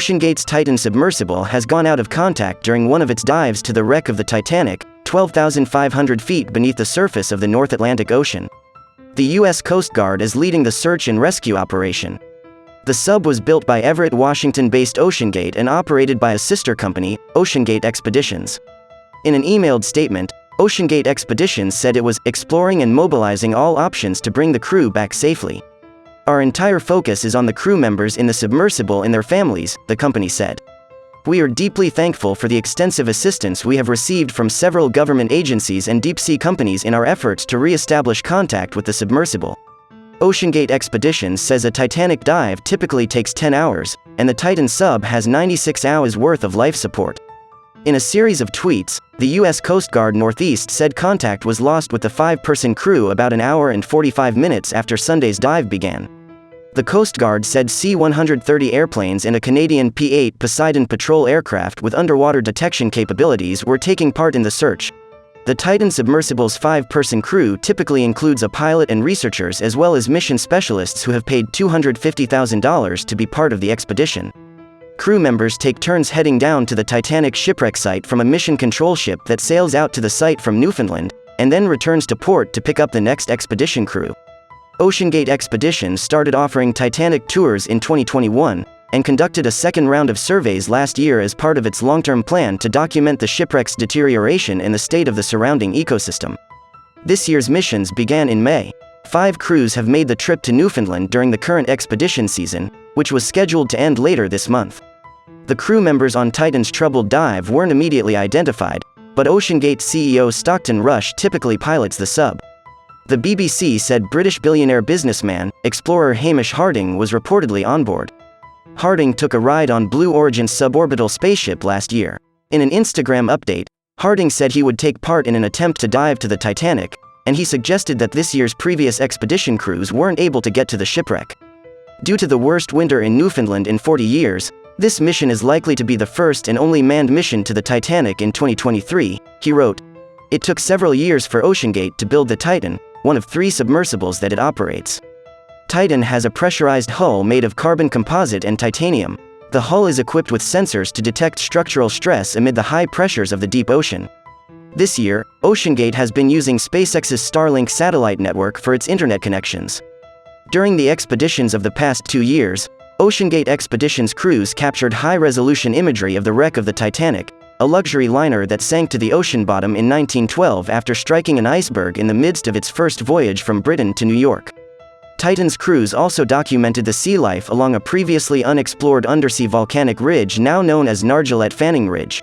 OceanGate's Titan submersible has gone out of contact during one of its dives to the wreck of the Titanic, 12,500 feet beneath the surface of the North Atlantic Ocean. The U.S. Coast Guard is leading the search and rescue operation. The sub was built by Everett, Washington-based OceanGate and operated by a sister company, OceanGate Expeditions. In an emailed statement, OceanGate Expeditions said it was exploring and mobilizing all options to bring the crew back safely. "Our entire focus is on the crew members in the submersible and their families," the company said. "We are deeply thankful for the extensive assistance we have received from several government agencies and deep-sea companies in our efforts to re-establish contact with the submersible." OceanGate Expeditions says a Titanic dive typically takes 10 hours, and the Titan sub has 96 hours worth of life support. In a series of tweets, the U.S. Coast Guard Northeast said contact was lost with the 5-person crew about an hour and 45 minutes after Sunday's dive began. The Coast Guard said C-130 airplanes and a Canadian P-8 Poseidon patrol aircraft with underwater detection capabilities were taking part in the search. The Titan submersible's 5-person crew typically includes a pilot and researchers as well as mission specialists who have paid $250,000 to be part of the expedition. Crew members take turns heading down to the Titanic shipwreck site from a mission control ship that sails out to the site from Newfoundland, and then returns to port to pick up the next expedition crew. OceanGate Expeditions started offering Titanic tours in 2021, and conducted a second round of surveys last year as part of its long-term plan to document the shipwreck's deterioration and the state of the surrounding ecosystem. This year's missions began in May. 5 crews have made the trip to Newfoundland during the current expedition season, which was scheduled to end later this month. The crew members on Titan's troubled dive weren't immediately identified, but OceanGate CEO Stockton Rush typically pilots the sub. The BBC said British billionaire businessman, explorer Hamish Harding was reportedly on board. Harding took a ride on Blue Origin's suborbital spaceship last year. In an Instagram update, Harding said he would take part in an attempt to dive to the Titanic, and he suggested that this year's previous expedition crews weren't able to get to the shipwreck. Due to the worst winter in Newfoundland in 40 years, this mission is likely to be the first and only manned mission to the Titanic in 2023, he wrote. It took several years for OceanGate to build the Titan, one of 3 submersibles that it operates. Titan has a pressurized hull made of carbon composite and titanium. The hull is equipped with sensors to detect structural stress amid the high pressures of the deep ocean. This year, OceanGate has been using SpaceX's Starlink satellite network for its internet connections. During the expeditions of the past 2 years, OceanGate Expeditions crews captured high-resolution imagery of the wreck of the Titanic, a luxury liner that sank to the ocean bottom in 1912 after striking an iceberg in the midst of its first voyage from Britain to New York. Titan's crews also documented the sea life along a previously unexplored undersea volcanic ridge now known as Nargelet Fanning Ridge.